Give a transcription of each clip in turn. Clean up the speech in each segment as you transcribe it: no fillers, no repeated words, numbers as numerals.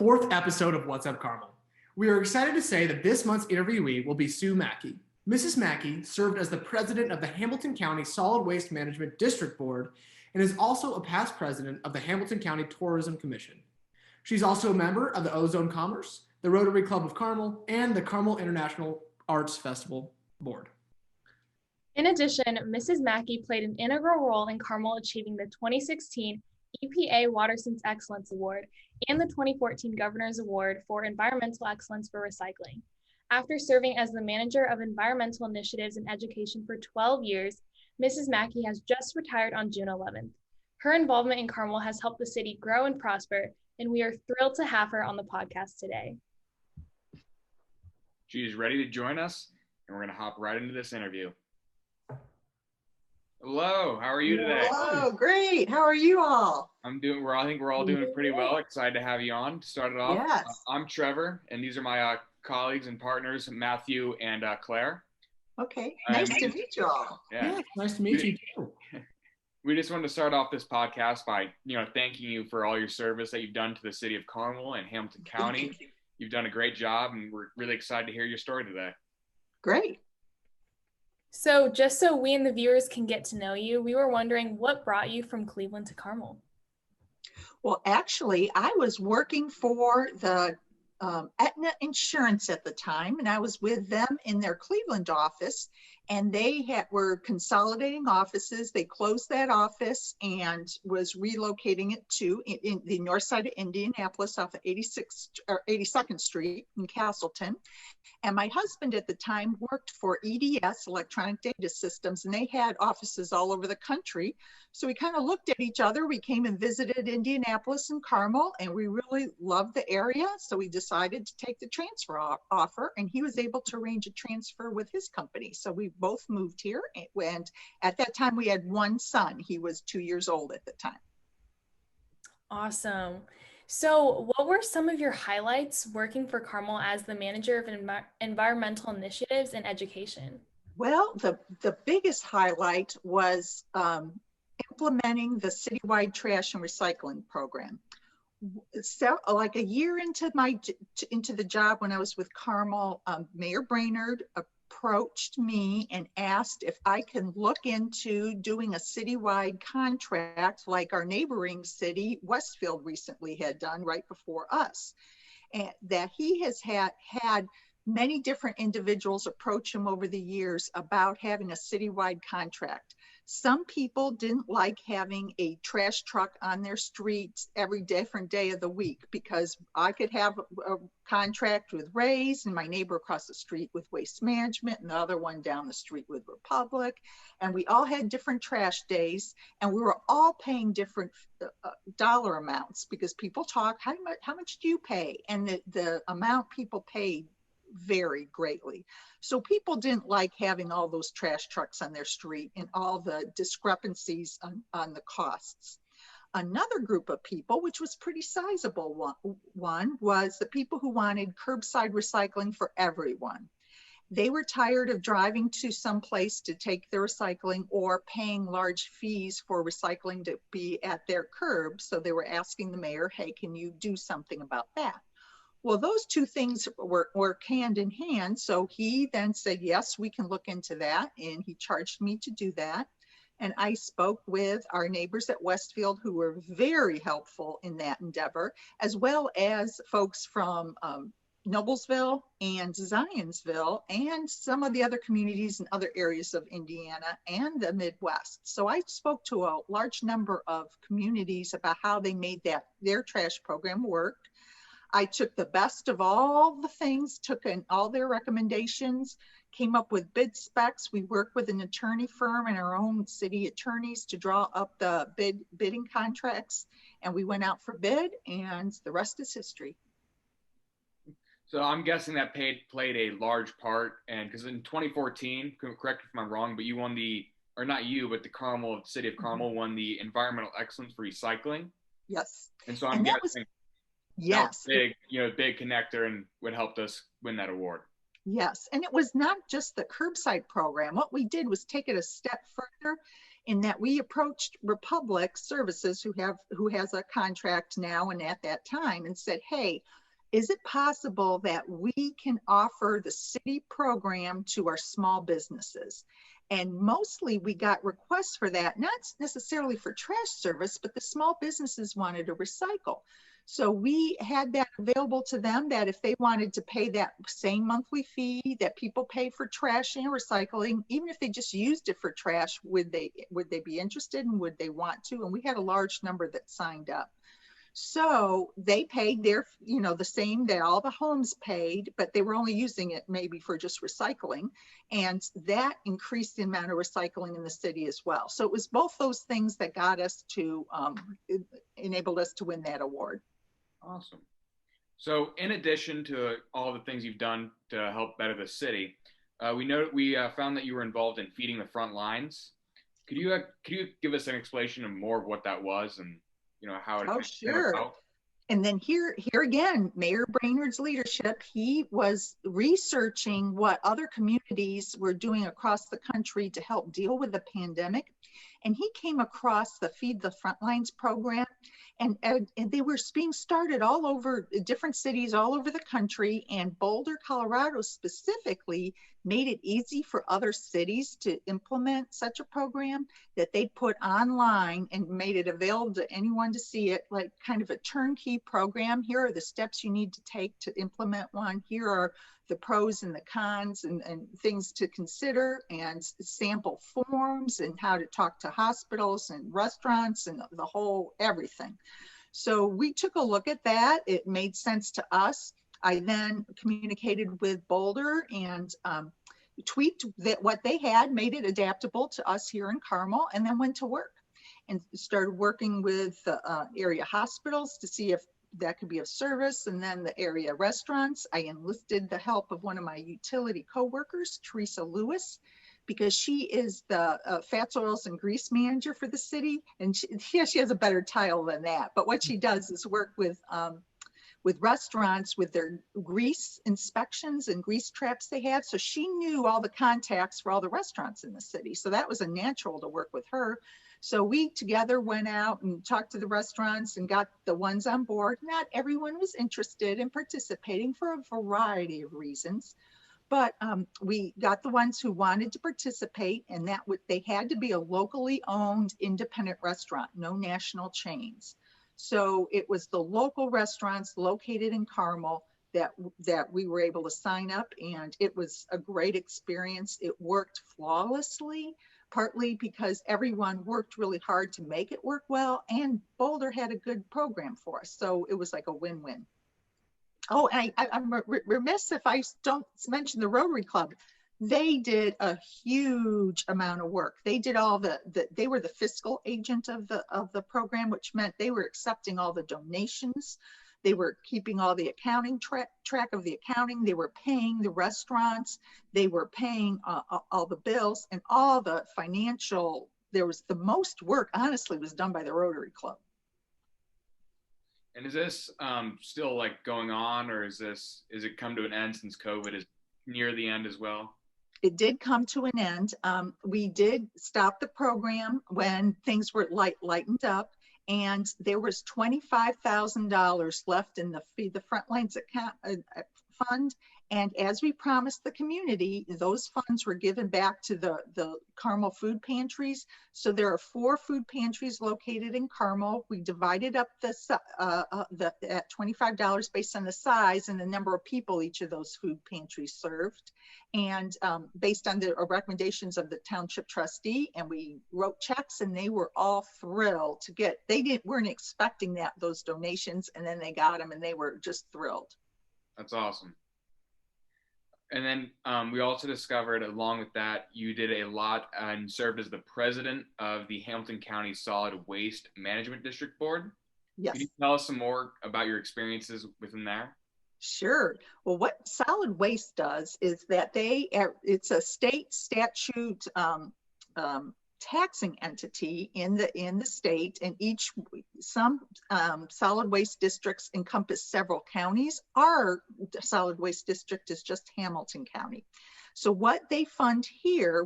4th episode of What's Up Carmel. We are excited to say that this month's interviewee will be Sue Maki. Mrs. Maki served as the president of the Hamilton County Solid Waste Management District Board and is also a past president of the Hamilton County Tourism Commission. She's also a member of the Ozone Commerce, the Rotary Club of Carmel, and the Carmel International Arts Festival Board. In addition, Mrs. Maki played an integral role in Carmel achieving the 2016 EPA Water Sense Excellence Award and the 2014 Governor's Award for Environmental Excellence for Recycling. After serving as the Manager of Environmental Initiatives and Education for 12 years, Mrs. Maki has just retired on June 11th. Her involvement in Carmel has helped the city grow and prosper, and we are thrilled to have her on the podcast today. She's ready to join us, and we're going to hop right into this interview. Hello, how are you today? Hello, great. How are you all? I think we're all doing pretty well. Excited to have you on to start it off. Yes. I'm Trevor, and these are my colleagues and partners, Matthew and Claire. Okay, nice to meet you all. Yeah, nice to meet you too. We just wanted to start off this podcast by, thanking you for all your service that you've done to the city of Carmel and Hamilton County. You've done a great job, and we're really excited to hear your story today. Great. So just so we and the viewers can get to know you, we were wondering what brought you from Cleveland to Carmel? Well, actually, I was working for the Aetna Insurance at the time, and I was with them in their Cleveland office, and they were consolidating offices. They closed that office and was relocating it to in the north side of Indianapolis off of 82nd Street in Castleton. And my husband at the time worked for EDS, Electronic Data Systems, and they had offices all over the country. So we kind of looked at each other. We came and visited Indianapolis and Carmel, and we really loved the area. So we decided to take the transfer offer, and he was able to arrange a transfer with his company. So we both moved here, and at that time we had one son. He was 2 years old at the time. Awesome. So what were some of your highlights working for Carmel as the Manager of Environmental Initiatives and Education? Well, the biggest highlight was implementing the citywide trash and recycling program. So, like a year into the job when I was with Carmel, Mayor Brainerd approached me and asked if I can look into doing a citywide contract like our neighboring city, Westfield, recently had done right before us. And that he has had many different individuals approach him over the years about having a citywide contract. Some people didn't like having a trash truck on their streets every different day of the week, because I could have a contract with Ray's and my neighbor across the street with Waste Management and the other one down the street with Republic. And we all had different trash days, and we were all paying different dollar amounts, because people talk, how much do you pay? And the amount people paid varied greatly. So people didn't like having all those trash trucks on their street and all the discrepancies on the costs. Another group of people, which was pretty sizable one, was the people who wanted curbside recycling for everyone. They were tired of driving to some place to take their recycling or paying large fees for recycling to be at their curb. So they were asking the mayor, hey, can you do something about that? Well, those two things work hand in hand. So he then said, yes, we can look into that. And he charged me to do that. And I spoke with our neighbors at Westfield, who were very helpful in that endeavor, as well as folks from Noblesville and Zionsville and some of the other communities in other areas of Indiana and the Midwest. So I spoke to a large number of communities about how they made their trash program work. I took the best of all the things, took in all their recommendations, came up with bid specs. We worked with an attorney firm and our own city attorneys to draw up the bidding contracts, and we went out for bid, and the rest is history. So I'm guessing that played a large part, and because in 2014, correct me if I'm wrong, but you won the city of Carmel won the Environmental Excellence for Recycling. Yes. And so I'm guessing. Yes. Big connector, and what helped us win that award. Yes. And it was not just the curbside program. What we did was take it a step further in that we approached Republic Services, who has a contract now and at that time, and said, hey, is it possible that we can offer the city program to our small businesses? And mostly we got requests for that, not necessarily for trash service, but the small businesses wanted to recycle. So we had that available to them, that if they wanted to pay that same monthly fee that people pay for trash and recycling, even if they just used it for trash, would they be interested and would they want to? And we had a large number that signed up. So they paid their, the same that all the homes paid, but they were only using it maybe for just recycling. And that increased the amount of recycling in the city as well. So it was both those things that got us to, enabled us to win that award. Awesome. So in addition to all the things you've done to help better the city, we found that you were involved in feeding the front lines. Could you give us an explanation of more of what that was and how it came about? And then here again, Mayor Brainerd's leadership, he was researching what other communities were doing across the country to help deal with the pandemic. And he came across the Feed the Frontlines program, and they were being started all over different cities all over the country. And Boulder, Colorado specifically made it easy for other cities to implement such a program, that they put online and made it available to anyone to see it, like kind of a turnkey program. Here are the steps you need to take to implement one. Here are the pros and the cons and things to consider, and sample forms, and how to talk to hospitals and restaurants and the whole everything. So we took a look at that. It made sense to us. I then communicated with Boulder and tweaked what they had, made it adaptable to us here in Carmel, and then went to work and started working with area hospitals to see if that could be of service, and then the area restaurants. I enlisted the help of one of my utility co-workers, Teresa Lewis, because she is the fats, oils, and grease manager for the city. And she has a better title than that. But what she does is work with restaurants with their grease inspections and grease traps they have. So she knew all the contacts for all the restaurants in the city. So that was a natural to work with her. So we together went out and talked to the restaurants and got the ones on board. Not everyone was interested in participating for a variety of reasons, but we got the ones who wanted to participate, and they had to be a locally owned independent restaurant, no national chains. So it was the local restaurants located in Carmel that we were able to sign up, and it was a great experience. It worked flawlessly, partly because everyone worked really hard to make it work well, and Boulder had a good program for us. So it was like a win-win. Oh, and I'm remiss if I don't mention the Rotary Club. They did a huge amount of work. They did all they were the fiscal agent of the program, which meant they were accepting all the donations. They were keeping all the accounting track of the accounting. They were paying the restaurants. They were paying all the bills, and all the financial. There was the most work, honestly, was done by the Rotary Club. And is this still like going on, or is it come to an end since COVID is near the end as well? It did come to an end. We did stop the program when things were lightened up, and there was $25,000 left in the Feed the Frontlines account fund. And as we promised the community, those funds were given back to the Carmel food pantries. So there are 4 food pantries located in Carmel. We divided up at $25 based on the size and the number of people each of those food pantries served. And based on the recommendations of the township trustee, and we wrote checks, and they were all thrilled to get, weren't expecting those donations, and then they got them and they were just thrilled. That's awesome. And then we also discovered, along with that, you did a lot and served as the president of the Hamilton County Solid Waste Management District Board. Yes. Can you tell us some more about your experiences within there? Sure. Well, what Solid Waste does is that it's a state statute taxing entity in the state, and some solid waste districts encompass several counties. Our solid waste district is just Hamilton County. So what they fund here,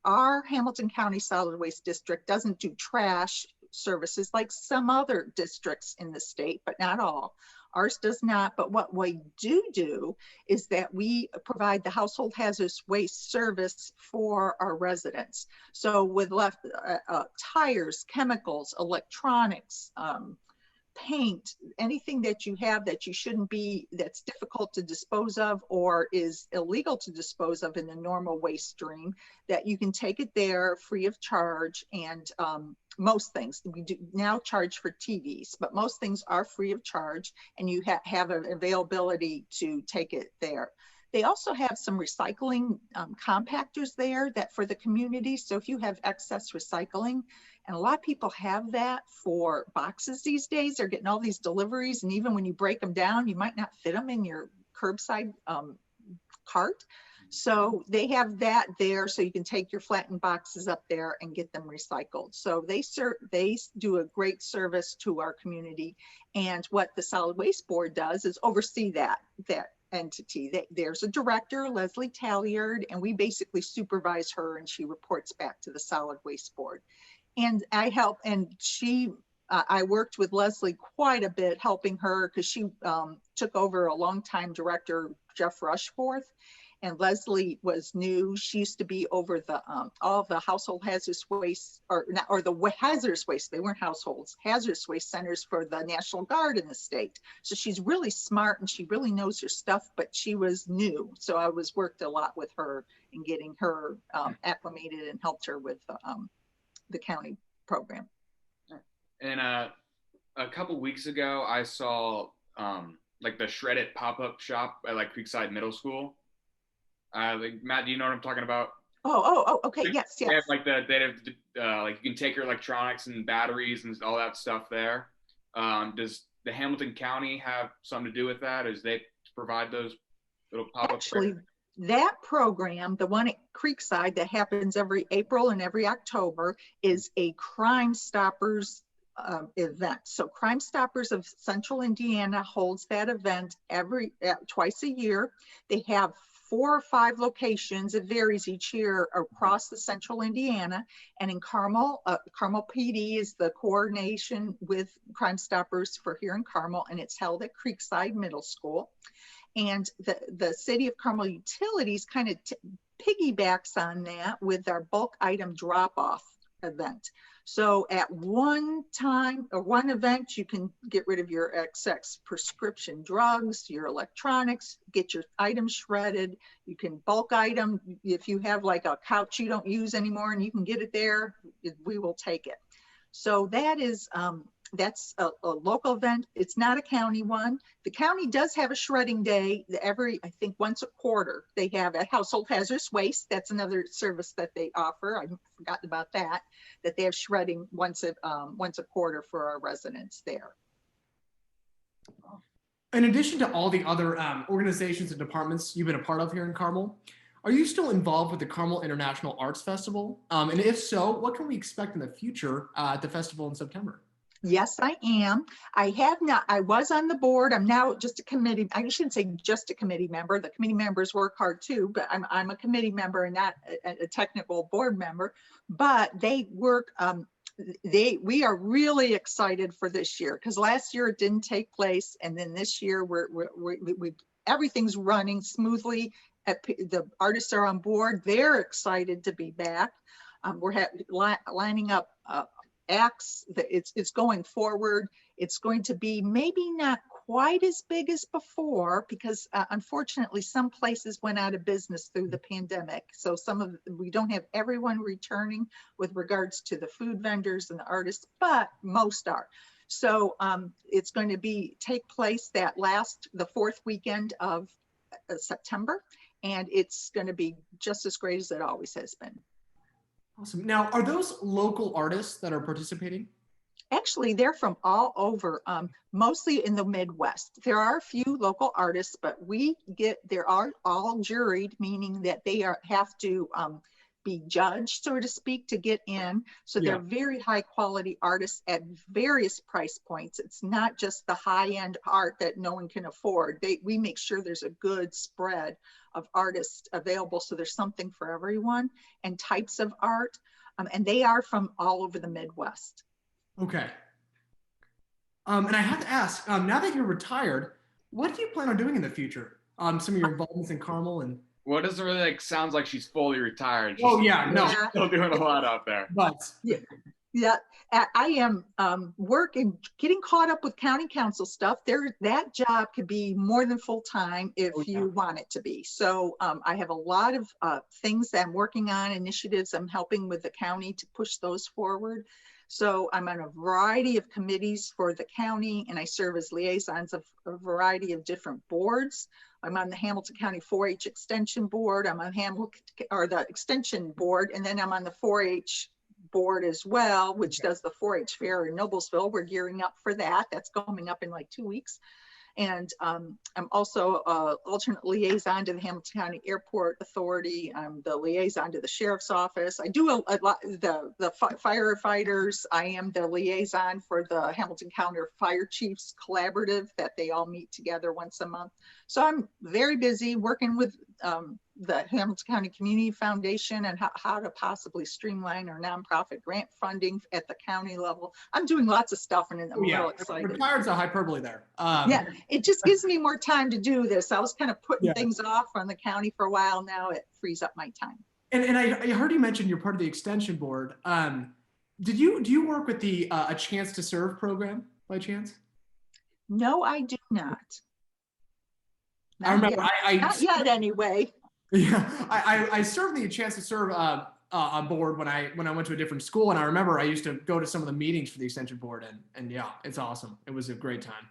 our Hamilton County Solid Waste District doesn't do trash services like some other districts in the state, but not all. Ours does not, but what we do is that we provide the household hazardous waste service for our residents. So with tires, chemicals, electronics, paint, anything that you have that you shouldn't be, that's difficult to dispose of or is illegal to dispose of in the normal waste stream, that you can take it there free of charge. And most things, we do now charge for TVs, but most things are free of charge, and you have an availability to take it there. They also have some recycling compactors there that for the community. So if you have excess recycling, and a lot of people have that for boxes these days, they're getting all these deliveries, and even when you break them down, you might not fit them in your curbside cart. So they have that there, so you can take your flattened boxes up there and get them recycled. So they do a great service to our community. And what the Solid Waste Board does is oversee that entity. There's a director, Leslie Talliard, and we basically supervise her, and she reports back to the Solid Waste Board. And I help, and I worked with Leslie quite a bit, helping her because she took over a longtime director, Jeff Rushforth. And Leslie was new. She used to be over the all the household hazardous waste, or the hazardous waste. They weren't households, hazardous waste centers for the National Guard in the state. So she's really smart and she really knows her stuff. But she was new, so I worked a lot with her in getting her acclimated and helped her with the county program. And a couple weeks ago, I saw like the Shred It pop-up shop at like Creekside Middle School. Like, Matt, do you know what I'm talking about? Oh, okay, yes. They have like like you can take your electronics and batteries and all that stuff there. Does the Hamilton County have something to do with that? Is they provide those little pop-up? Actually, that program, the one at Creekside that happens every April and every October, is a Crime Stoppers event. So Crime Stoppers of Central Indiana holds that event twice a year. They have 4 or 5 locations. It varies each year across the Central Indiana. And in Carmel, Carmel PD is the coordination with Crime Stoppers for here in Carmel, and it's held at Creekside Middle School. And the City of Carmel Utilities kind of piggybacks on that with our bulk item drop-off event. So at one time or one event, you can get rid of your excess prescription drugs, your electronics, get your items shredded. You can bulk item. If you have like a couch you don't use anymore and you can get it there, we will take it. So that is, that's a local event. It's not a county one. The county does have a shredding day I think once a quarter. They have a household hazardous waste. That's another service that they offer. I forgot about that they have shredding once a quarter for our residents there. In addition to all the other organizations and departments you've been a part of here in Carmel, are you still involved with the Carmel International Arts Festival? And if so, what can we expect in the future at the festival in September? Yes, I am. I was on the board. I'm now just a committee. I shouldn't say just a committee member. The committee members work hard too, but I'm a committee member and not a technical board member. But they work. We are really excited for this year because last year it didn't take place, and then this year everything's running smoothly. The artists are on board. They're excited to be back. We're lining up acts. It's going forward. It's going to be maybe not quite as big as before because unfortunately some places went out of business through the pandemic. So we don't have everyone returning with regards to the food vendors and the artists, but most are. So it's going to take place the 4th weekend of September, and it's going to be just as great as it always has been. Awesome. Now, are those local artists that are participating? Actually, they're from all over, mostly in the Midwest. There are a few local artists, but they're all juried, meaning that they have to be judged, so to speak, to get in. So they're very high quality artists at various price points. It's not just the high end art that no one can afford. We make sure there's a good spread of artists available, so there's something for everyone and types of art. And they are from all over the Midwest. Okay. And I have to ask, now that you're retired, what do you plan on doing in the future? Some of your involvements in Carmel and. Well, it doesn't really sounds like she's fully retired. Oh yeah, no. She's still doing a lot out there. But yeah, I am working, getting caught up with county council stuff. That job could be more than full time if you want it to be. So I have a lot of things that I'm working on, initiatives I'm helping with the county to push those forward. So I'm on a variety of committees for the county, and I serve as liaisons of a variety of different boards. I'm on the Hamilton County 4-H Extension Board. I'm on the Extension Board, and then I'm on the 4-H board as well, which does the 4-H fair in Noblesville. We're gearing up for that. That's coming up in like 2 weeks. And I'm also alternate liaison to the Hamilton County Airport Authority. I'm the liaison to the Sheriff's Office. I do a lot, the firefighters. I am the liaison for the Hamilton County Fire Chiefs Collaborative that they all meet together once a month. So I'm very busy working with the Hamilton County Community Foundation and how to possibly streamline our nonprofit grant funding at the county level. I'm doing lots of stuff and I'm real excited. Retired's a hyperbole there. Yeah, it just gives me more time to do this. I was kind of putting things off on the county for a while. Now it frees up my time. And I heard you mention you're part of the Extension Board. Do you work with the A Chance to Serve program by chance? No, I do not. I remember not yet anyway. Yeah, I served the Chance to Serve on board when I went to a different school, and I remember I used to go to some of the meetings for the Extension Board, and yeah, it's awesome. It was a great time.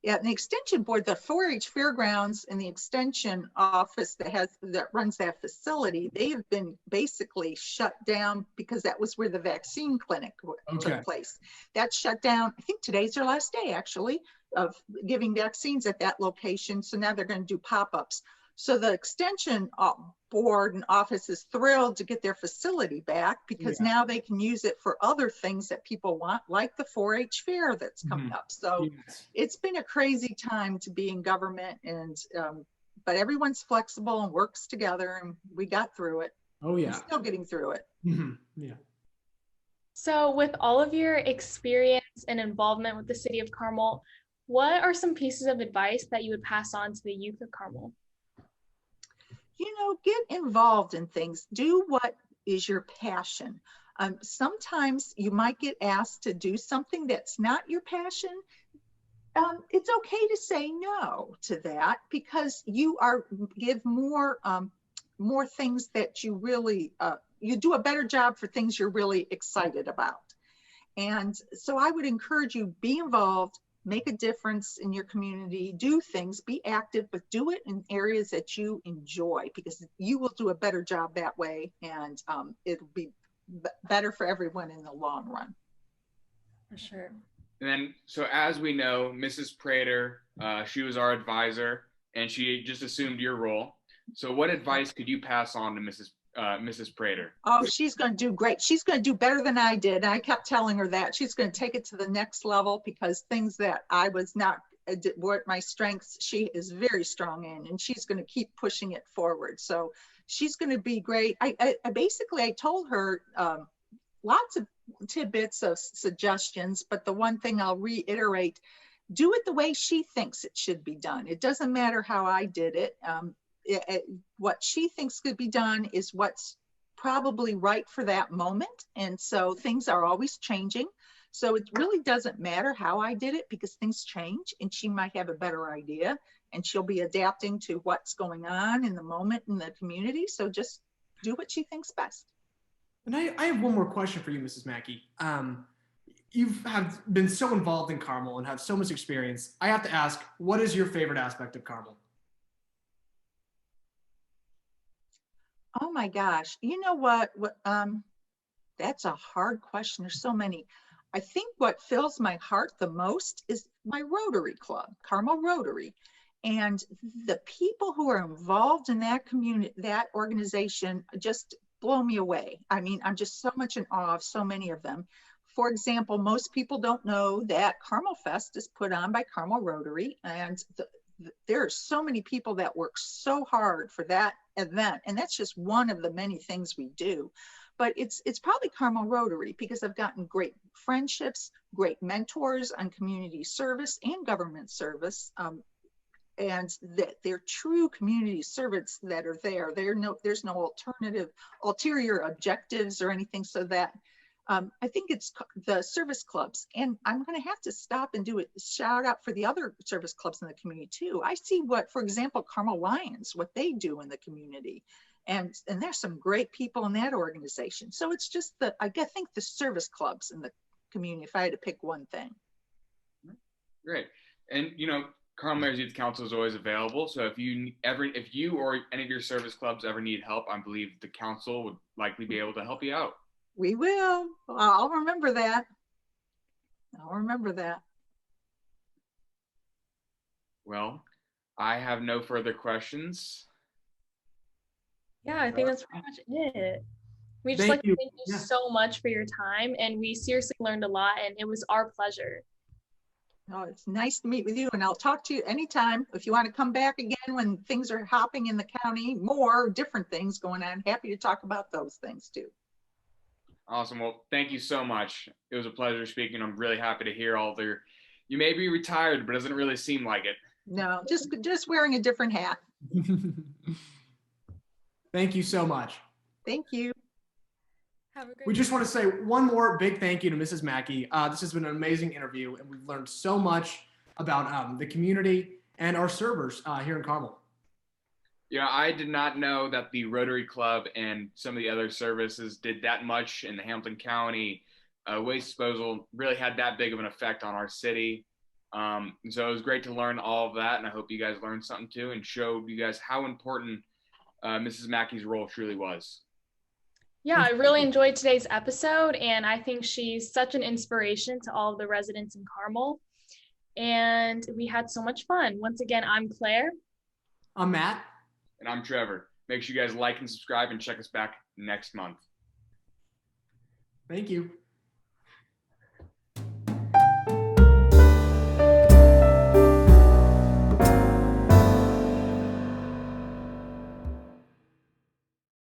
Yeah, the Extension Board, the 4-H Fairgrounds and the Extension Office that runs that facility, they have been basically shut down because that was where the vaccine clinic took place. That shut down. I think today's their last day, actually, of giving vaccines at that location. So now they're going to do pop-ups. So the Extension Board and office is thrilled to get their facility back because now they can use it for other things that people want, like the 4-H fair that's coming up. So it's been a crazy time to be in government, and but everyone's flexible and works together, and we got through it. Oh yeah, we're still getting through it. Yeah. So with all of your experience and involvement with the city of Carmel, what are some pieces of advice that you would pass on to the youth of Carmel? You know, get involved in things. Do what is your passion. Sometimes you might get asked to do something that's not your passion. It's okay to say no to that because you give more things that you really, you do a better job for things you're really excited about. And so I would encourage you, be involved, make a difference in your community, do things, be active, but do it in areas that you enjoy because you will do a better job that way, and it'll be better for everyone in the long run. For sure. And then, so as we know, Mrs. Prater, she was our advisor, and she just assumed your role. So what advice could you pass on to Mrs. Prater? Oh, she's going to do great. She's going to do better than I did. And I kept telling her that she's going to take it to the next level because things that I was not, weren't my strengths, she is very strong in, and she's going to keep pushing it forward. So she's going to be great. I basically told her lots of tidbits of suggestions, but the one thing I'll reiterate, do it the way she thinks it should be done. It doesn't matter how I did it. What she thinks could be done is what's probably right for that moment. And so things are always changing. So it really doesn't matter how I did it because things change, and she might have a better idea, and she'll be adapting to what's going on in the moment in the community. So just do what she thinks best. And I have one more question for you, Mrs. Maki. You have been so involved in Carmel and have so much experience. I have to ask, what is your favorite aspect of Carmel? Oh my gosh. You know what? That's a hard question. There's so many. I think what fills my heart the most is my Rotary Club, Carmel Rotary. And the people who are involved in that community, that organization, just blow me away. I mean, I'm just so much in awe of so many of them. For example, most people don't know that Carmel Fest is put on by Carmel Rotary, and there are so many people that work so hard for that event, and that's just one of the many things we do. But it's probably Carmel Rotary, because I've gotten great friendships, great mentors on community service and government service, and that they're true community servants that are there. There's no ulterior objectives or anything. So that I think it's the service clubs, and I'm going to have to stop and do a shout out for the other service clubs in the community too. I see what, for example, Carmel Lions, what they do in the community, and there's some great people in that organization. So it's just I think the service clubs in the community, if I had to pick one thing. Great. And Carmel Mayor's Youth Council is always available. So if you or any of your service clubs ever need help, I believe the council would likely be able to help you out. We will. I'll remember that. I'll remember that. Well, I have no further questions. Yeah, I think that's pretty much it. We just Thank like to you. thank you Yeah. so much for your time, and we seriously learned a lot, and it was our pleasure. Oh, it's nice to meet with you, and I'll talk to you anytime. If you want to come back again when things are hopping in the county, more different things going on, happy to talk about those things too. Awesome. Well, thank you so much. It was a pleasure speaking. I'm really happy to hear all your. You may be retired, but it doesn't really seem like it. No, just wearing a different hat. Thank you so much. Thank you. Have a great We just want to say one more big thank you to Mrs. Maki. This has been an amazing interview, and we've learned so much about the community and our servers here in Carmel. I did not know that the Rotary Club and some of the other services did that much in the Hamilton County. Waste disposal really had that big of an effect on our city. So it was great to learn all of that, and I hope you guys learned something too and showed you guys how important Mrs. Mackey's role truly was. Yeah, I really enjoyed today's episode, and I think she's such an inspiration to all of the residents in Carmel. And we had so much fun. Once again, I'm Claire. I'm Matt. And I'm Trevor. Make sure you guys like and subscribe and check us back next month. Thank you.